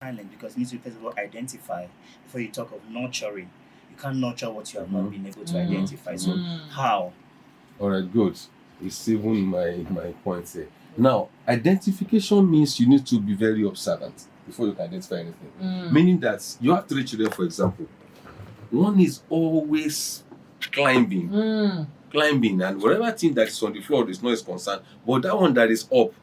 Talent, because you need to first of all identify before you talk of nurturing. You can't nurture what you have not been able to identify. So how? All right, good. It's even my point here. Now, identification means you need to be very observant before you can identify anything. Meaning that you have three children, for example. One is always climbing, climbing, and whatever thing that is on the floor is not his concern. But that one that is up,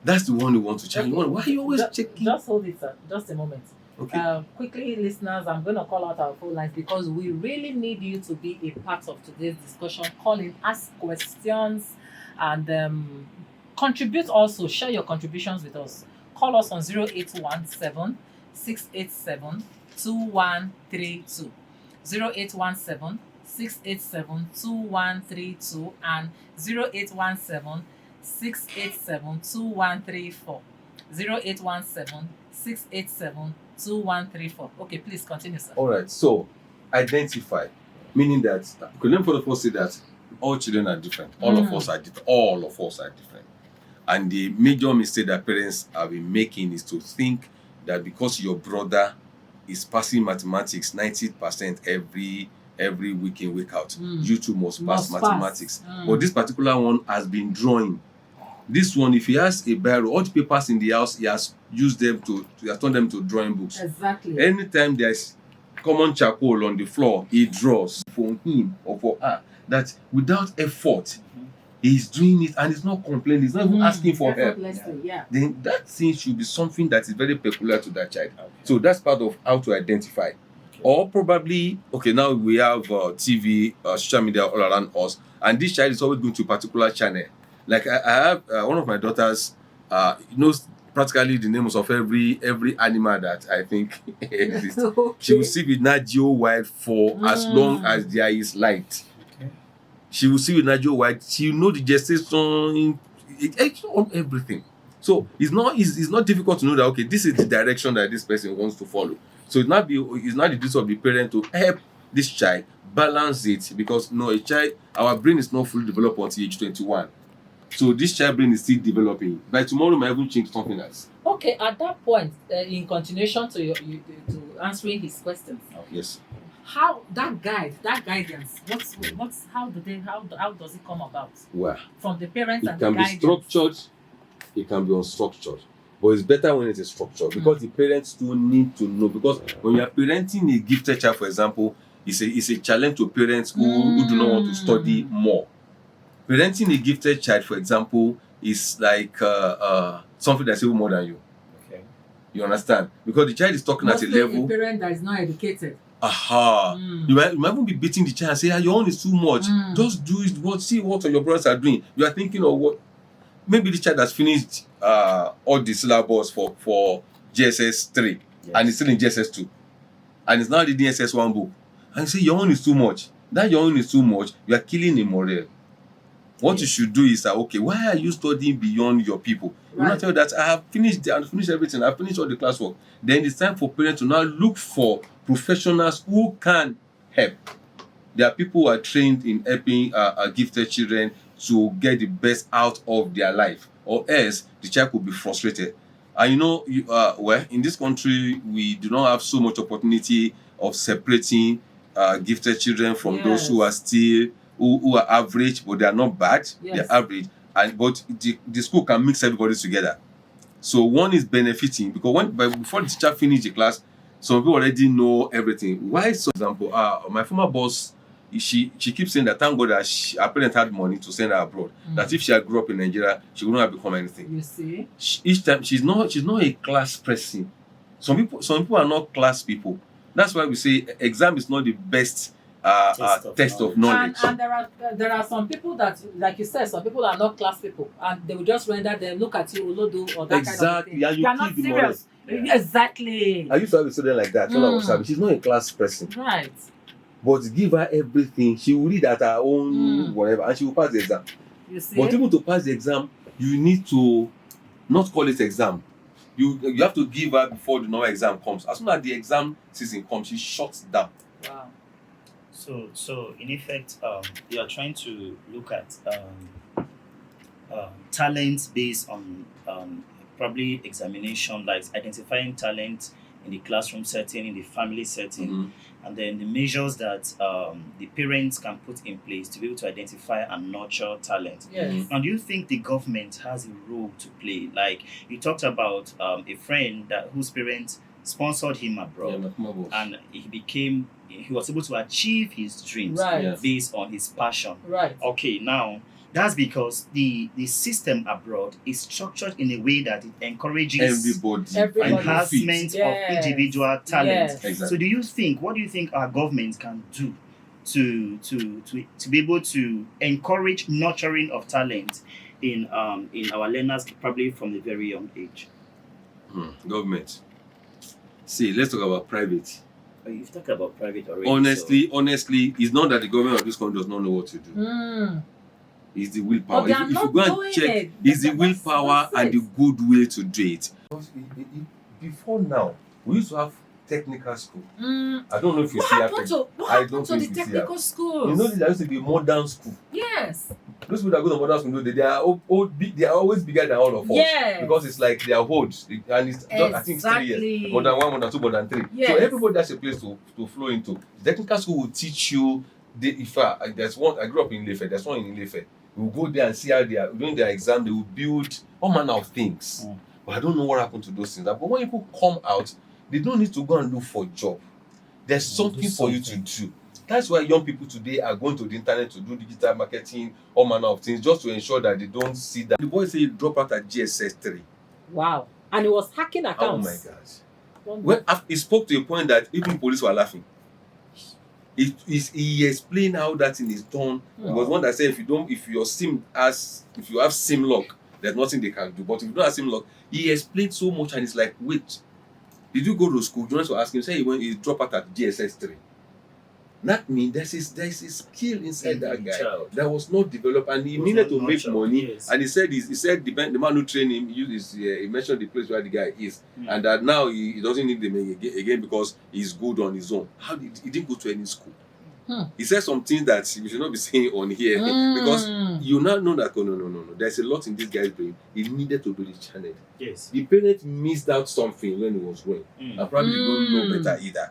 that's the one you want to check. You want, why are you always checking? Just hold it, sir. Just a moment. Okay. Quickly, listeners, I'm going to call out our phone lines because we really need you to be a part of today's discussion. Call in, ask questions, and contribute also. Share your contributions with us. Call us on 0817 687 2132. 0817 687 2132 and 0817 687 2134. 0817 687 2134. Okay, please continue, sir. All right. So, identify, meaning that, okay, let me first say that all children are different. All of us are different. All of us are different. And the major mistake that parents have been making is to think that because your brother is passing mathematics 90% every week in, week out, you too must pass mathematics. But this particular one has been drawing. This one, if he has a barrel, all the papers in the house, he has used them he has turned them to drawing books. Exactly. Anytime there's common charcoal on the floor, he draws for him or for her. That without effort, he's doing it and he's not complaining, he's not even asking for help. Yeah. Then that thing should be something that is very peculiar to that child. Okay. So that's part of how to identify. Okay. Or probably, okay, now we have TV, social media all around us, and this child is always going to a particular channel. Like I have one of my daughters knows practically the names of every animal that I think exists. Okay. She will see with Nat Geo Wild for as long as there is light. Okay. She will see with Nat Geo Wild. She will know the gestation, on everything. So it's not difficult to know that, okay, this is the direction that this person wants to follow. So it's not the duty of the parent to help this child balance it, because our brain is not fully developed until age 21. So this child brain is still developing. By tomorrow, might even change something else. Okay, at that point, in continuation to to answering his questions. Oh, yes. How that guidance, how does it come about? Well, from the parents and the guidance. It can be structured, it can be unstructured. But it's better when it is structured, because the parents do need to know. Because when you are parenting a gifted child, for example, it's a challenge to parents who do not want to study more. Parenting a gifted child, for example, is like something that's even more than you. Okay. You understand? Because the child is talking at a level. A parent that is not educated. You might even be beating the child and say, your own is too much. Just do it. See what your brothers are doing. You are thinking of what. Maybe the child has finished all the syllabus for GSS 3, yes, and it's still in GSS 2. And it's now reading SS1 book. And you say, your own is too much. That your own is too much, you are killing a morale. What you should do is that, okay, why are you studying beyond your people? You not tell that I have finished everything, I've finished all the classwork. Then it's time for parents to now look for professionals who can help. There are people who are trained in helping gifted children to get the best out of their life, or else the child could be frustrated. And in this country, we do not have so much opportunity of separating gifted children from those who are still who are average, but they are not bad. Yes. They're average, but the school can mix everybody together. So one is benefiting because before the teacher finish the class, some people already know everything. Why, for example, my former boss, she keeps saying that thank God that her parents had money to send her abroad. That if she had grew up in Nigeria, she would not have become anything. You see, each time she's not a class person. Some people are not class people. That's why we say exam is not the best test of knowledge. And there are some people that, like you said, some people are not class people, and they will just render them, look at you, Olodo, or that exactly. kind of thing. You are not serious. Yeah. Exactly. I used to have a student like that when I was having. She's not a class person. Right. But give her everything. She will read at her own whatever, and she will pass the exam. You see? But even to pass the exam, you need to not call it exam. You have to give her before the normal exam comes. As soon as the exam season comes, she shuts down. Wow. So in effect, you are trying to look at talents based on probably examination, like identifying talent in the classroom setting, in the family setting, Mhm. and then the measures that the parents can put in place to be able to identify and nurture talent. Yes. And do you think the government has a role to play? Like you talked about a friend whose parents sponsored him Yeah, abroad, my mama was. and he was able to achieve his dreams Right. Yeah. based on his passion. Right. Okay, now that's because the system abroad is structured in a way that it encourages Everybody. enhancement Yes. of individual talent. Yes. Exactly. So do you think, what do you think our government can do to be able to encourage nurturing of talent in our learners, probably from a very young age? Government. See, let's talk about private. Oh, you've talked about private already. Honestly, it's not that the government of this country does not know what to do. Mm. It's the willpower. But they If are you not go and doing check, it. it's the That's willpower and it. the goodwill to do it. Before now, we used to have technical school. I don't know if you What see happened to I don't the think you see technical that. schools? You know, there used to be modern school. Yes. Those people that go to modern school, they are they are always bigger than all of us. Yes. Because it's like they are old, and it's just, I think it's 3 years. Exactly. More than 1, more than 2, more than 3. Yes. So everybody has a place to flow into. The technical school will teach you. There's one, I grew up in Ilefe. There's one in Ilefe. We will go there and see how they are during their exam. They will build all manner of things. But I don't know what happened to those things. But when people come out, they don't need to go and look for a job. There's something for you to do. That's why young people today are going to the internet to do digital marketing, all manner of things, just to ensure that they don't see that. The boy said he dropped out at GSS 3. Wow. And he was hacking Oh accounts. my gosh. When he spoke to a point that even police were laughing. He explained how that thing is done. There was one that said if you have SIM lock, there's nothing they can do. But if you don't have SIM lock, he explained so much and it's like, wait, did you go to school? Journalists were asking, say he dropped out at GSS 3. That means there's a skill inside that guy that was not developed, and he needed to make money. Yes. And he said the man who trained him he mentioned the place where the guy is, and that now he doesn't need them again because he's good on his own. He didn't go to any school? He said some things that we should not be saying on here because you now know that no. There's a lot in this guy's brain. He needed to do the channel. Yes. The parents missed out something when he was going, and probably don't know better either.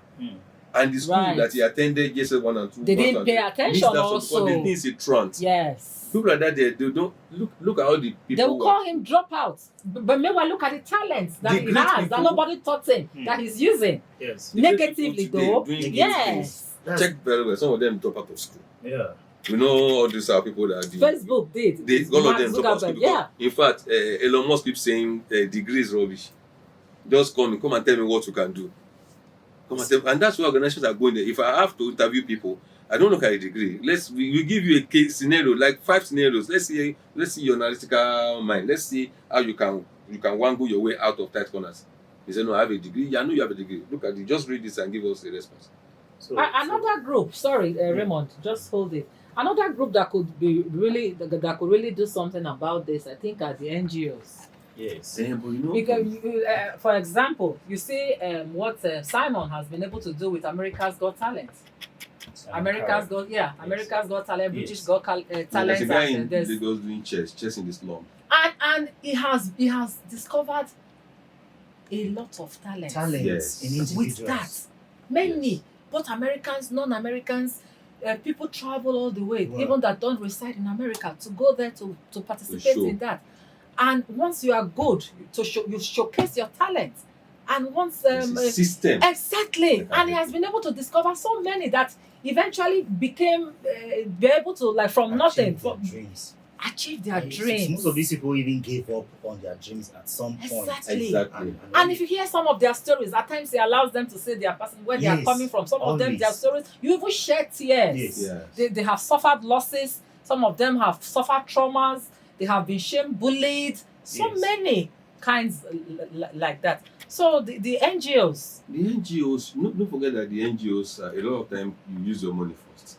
And the school that he attended, GSS 1 and 2, they didn't pay attention also. They think it's a trance. Yes. People like that, they don't look at all the people. They will call him dropout. But meanwhile, look at the talents that he has that nobody taught him that he's using. Yes. Negatively though. Yes. Check very well. Some of them drop out of school. Yeah. We know all these are people that Facebook did. All of them drop out of school. Yeah. In fact, Elon Musk keeps saying degree is rubbish. Just come and tell me what you can do. And that's why organizations are going there. If I have to interview people, I don't look at a degree. We give you a case scenario, like 5 scenarios. Let's see your analytical mind. Let's see how you can wangle your way out of tight corners. He said, no, I have a degree. Yeah, I know you have a degree. Look at it. Just read this and give us a response. Another group, Raymond, just hold it. Another group that could really do something about this, I think, are the NGOs. Yes. Because, for example, you see what Simon has been able to do with America's Got Talent. America's Got Talent, British Got Talent. There's a guy in Lagos doing chess in the slum. And he has discovered a lot of talent. Yes. In individuals. With that, many, both Americans, non-Americans, people travel all the way, even that don't reside in America, to go there to participate in that. And once you are good, you showcase your talent. And once system exactly, and he has been able to discover so many that eventually became be able to from nothing achieve their dreams. Most of these people even gave up on their dreams at some point. Exactly. And if you hear some of their stories, at times he allows them to say their person where they are coming from. Some of them, their stories, you even shed tears. Yes. They have suffered losses. Some of them have suffered traumas. They have been shame bullied. So many kinds like that. So the NGOs. The NGOs, don't forget that the NGOs, a lot of time you use your money first.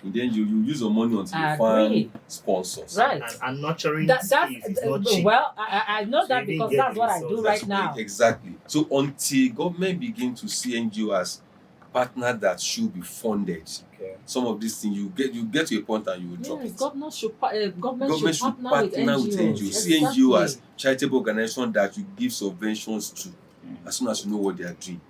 In the NGO, you use your money until you find sponsors. Right. And nurturing skills is not cheap. Well, I know that because that's what I do right now. Exactly. So until government begin to see NGO as partner that should be funded, some of these things you get to a point and you will drop it. Government should partner with NGOs. See NGO as charitable organization that you give subventions to. as soon as you know what they are doing.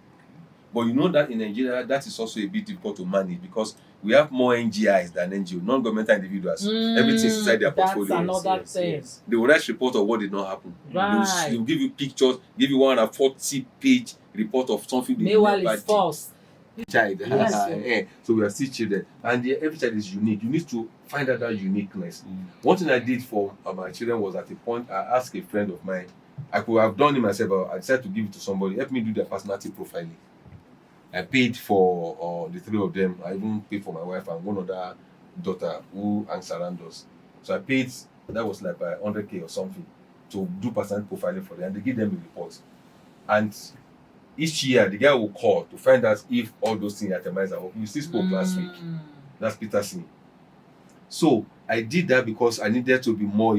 But you know that in Nigeria, that is also a bit difficult to manage because we have more NGIs than NGO, non-governmental individuals. Everything's inside their portfolio. That's another thing. They will write report of what did not happen. Right. They will give you pictures, give you 140-page report of something they Meanwhile, never it's false. child. Yes. So we are still children, and every child is unique. You need to find out that uniqueness. One thing I did for my children was at a point I asked a friend of mine. I could have done it myself, but I decided to give it to somebody. Help me do their personality profiling. I paid for the three of them. I even paid for my wife and one other daughter who hangs around us. So I paid, that was like by 100K or something, to do personality profiling for them, and they give them a report. And each year, the guy will call to find out if all those things itemized are working. We still spoke last week. That's Peterson. So I did that because I needed to be more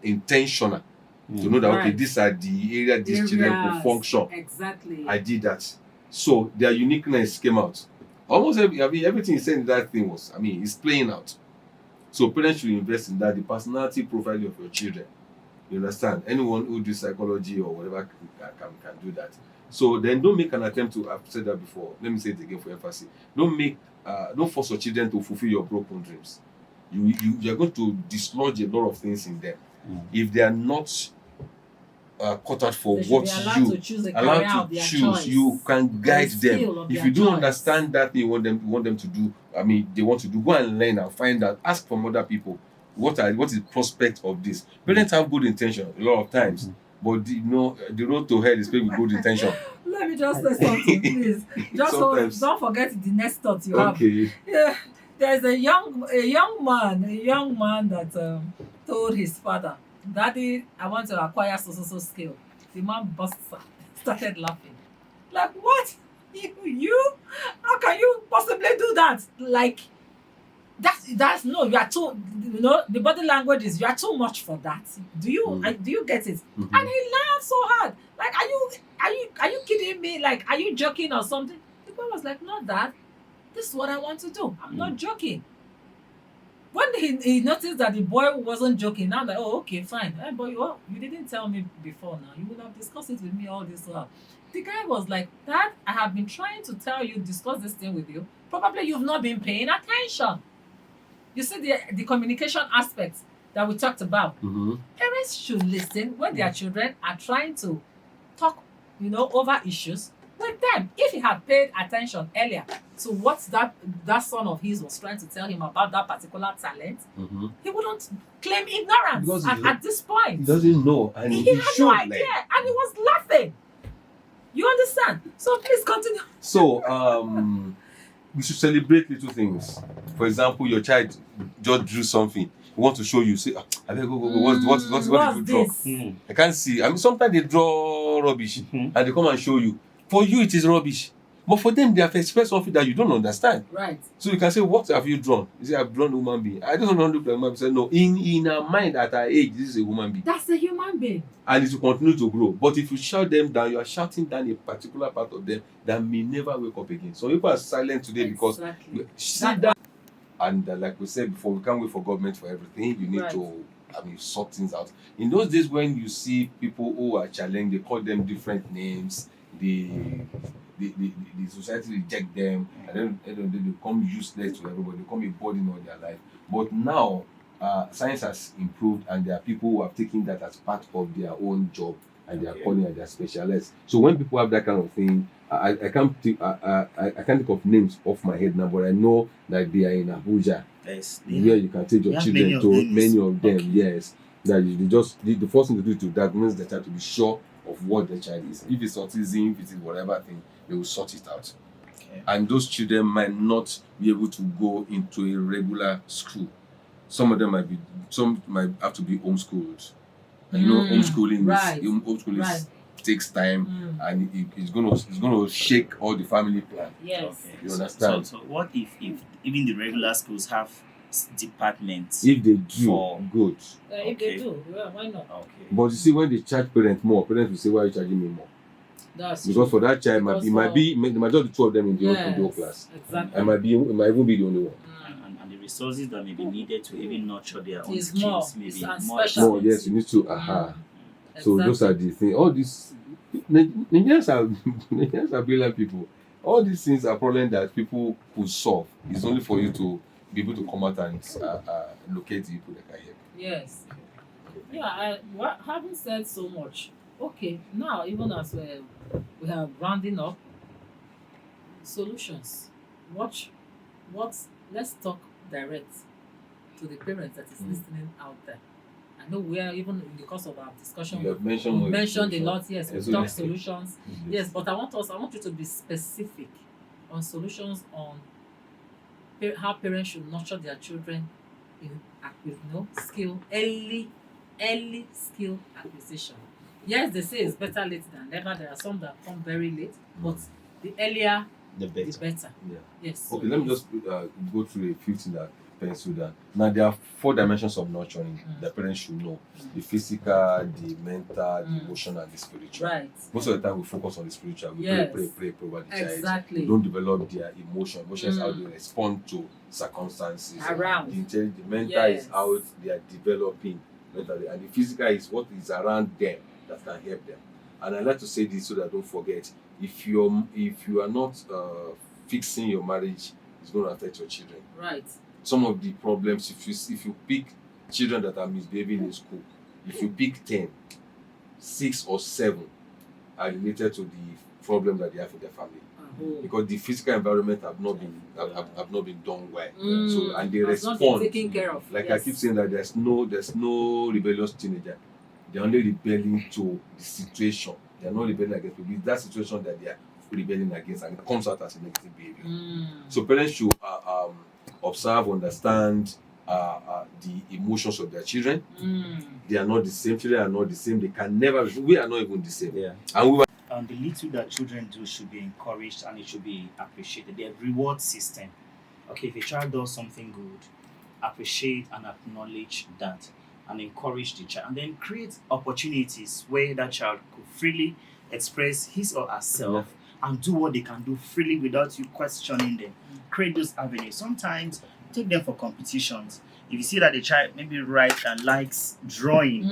intentional to know that, okay, these are the area these children will function. Exactly. I did that. So their uniqueness came out. Almost everything he said in that thing was, it's playing out. So parents should invest in that, the personality profiling of your children. You understand? Anyone who does psychology or whatever can do that. So then don't make an attempt to, I've said that before, let me say it again for emphasis. Don't force your children to fulfill your broken dreams. You're going to dislodge a lot of things in them. If they are not cut out for what you allowed to choose, you can guide them. If you don't understand that thing you want them to do, they want to do, go and learn and find out. Ask from other people what is the prospect of this. Parents have good intention a lot of times, but the road to hell is paved with good intention. Let me just say something, please. Don't forget the next thought you have. Yeah, there's a young man that told his father, "Daddy, I want to acquire so skill." The man started laughing. Like, what? You? How can you possibly do that? Like, that's no, you are too, the body language is, you are too much for that. Do you get it? And he laughed so hard. Like, are you kidding me? Like, are you joking or something? The boy was like, "Not that. This is what I want to do. I'm not joking." When he noticed that the boy wasn't joking, now like, "Oh, okay, fine. Hey, boy, you didn't tell me before now. You would have discussed it with me all this while." The guy was like, "Dad, I have been trying to discuss this thing with you. Probably you've not been paying attention." You see the communication aspects that we talked about. Parents should listen when their children are trying to talk, over issues with them. If he had paid attention earlier to what that son of his was trying to tell him about that particular talent, he wouldn't claim ignorance at this point. He doesn't know, and he had no idea, and he was laughing. You understand? So please continue. So we should celebrate little things. For example, your child just drew something. He wants to show you. Say, I beg, go. What did you draw? I can't see. Sometimes they draw rubbish and they come and show you. For you, it is rubbish. But for them, they have expressed something that you don't understand. Right. So you can say, "What have you drawn?" You say, "I've drawn a human being." I don't want to look like a human being. Say, "No, in her mind at her age, this is a human being." That's a human being. And it will continue to grow. But if you shout them down, you are shouting down a particular part of them that may never wake up again. So people are silent today because sit down. And like we said before, we can't wait for government for everything. You need to sort things out. In those days when you see people who are challenged, they call them different names. The society reject them, and then they become useless to everybody. They become a burden on their life. But now, science has improved, and there are people who have taken that as part of their own job, and they are calling it their specialists. So when people have that kind of thing, I can't think of names off my head now, but I know that they are in Abuja. Yes, where you can take your children to many of them. Yes, that the first thing to do is to diagnose the child to be sure of what the child is. If it's autism, if it's whatever thing, they will sort it out. Okay. And those children might not be able to go into a regular school. Some of them might have to be homeschooled. And homeschooling takes time, and it's gonna shake all the family plan. Yes. Okay. You understand? So what if even the regular schools have departments? If they do, good. If they do, why not? Okay. But you see, when they charge parents more, parents will say, "Why are you charging me more?" That's because true. For that child, it might be the majority two of them in the whole class. Exactly. It might even be the only one. And the resources that may be needed to even nurture their own It's skills more. maybe It's more. More, yes, you need to. So those are the things. All this Nigerians are Nigerians are brilliant people. All these things are problems that people could solve. It's only for you to be able to come out and locate the people that can help. Yes. Yeah, having said so much, okay, now even as we are rounding up, solutions. Watch what let's talk direct to the parents that is listening out there. I know we are even in the course of our discussion. You have mentioned we mentioned a lot, yes, we talk Yes. solutions. Yes, but I want you to be specific on solutions on how parents should nurture their children with skill, early skill acquisition. Yes, they say it's better late than never. There are some that come very late, but the earlier The the better. better. Yeah. Yes. Okay, let me just go through a few things that parents should do. Now, there are 4 dimensions of nurturing that parents should know: the physical, the mental, the emotional, and the spiritual. Right. Most of the time, we focus on the spiritual. We Yes. pray over the child. Exactly. We don't develop their emotion. Emotion is how they respond to circumstances. Around. The mental Yes. is how they are developing mentally, and the physical is what is around them that can help them. And I like to say this so that I don't forget: if you are not fixing your marriage, it's going to affect your children. Right. Some of the problems, if you pick children that are misbehaving in school, if you pick 10, 6 or 7 are related to the problem that they have in their family, because the physical environment have not been done well. So and they Has not respond. been taken care of. Like Yes. I keep saying that there's no rebellious teenager. They're only rebelling to the situation. They're not rebelling against people. It's that situation that they are rebelling against, and it comes out as a negative behavior. So parents should observe, understand the emotions of their children. They are not the same. Children are not the same. They can never. We are not even the same. Yeah. And we The little that children do should be encouraged and it should be appreciated. The reward system. Okay, if a child does something good, appreciate and acknowledge that and encourage the child, and then create opportunities where that child could freely express his or herself and do what they can do freely without you questioning them. Create those avenues. Sometimes take them for competitions. If you see that the child maybe writes and likes drawing,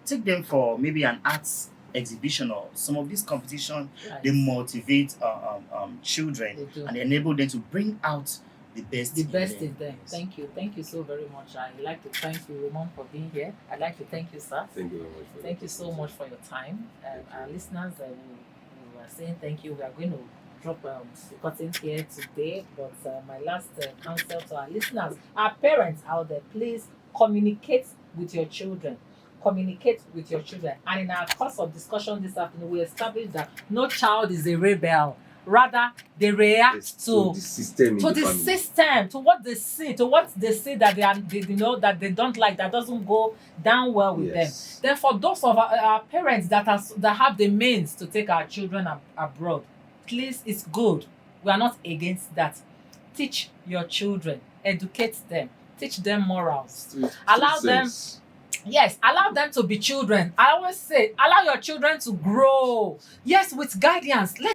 take them for maybe an arts exhibition or some of these competitions. Right. They motivate children They do. and enable them to bring out the best in them. Yes. Thank you so very much. I'd like to thank you, Ramon, for being here. I'd like to thank you, sir. thank you very much. Thank you so much for your time. Our listeners, we were saying thank you. We are going to drop the curtains here today, but my last counsel to our listeners, our parents out there, please communicate with your children. Communicate with your children. And in our course of discussion this afternoon, we established that no child is a rebel. Rather, they react to the system, to the system, to what they see, that that they don't like, that doesn't go down well with them. Therefore, those of our parents that have the means to take our children abroad, please, it's good. We are not against that. Teach your children, educate them, teach them morals, allow them. Yes, allow them to be children. I always say, allow your children to grow. Yes, with guidance. Let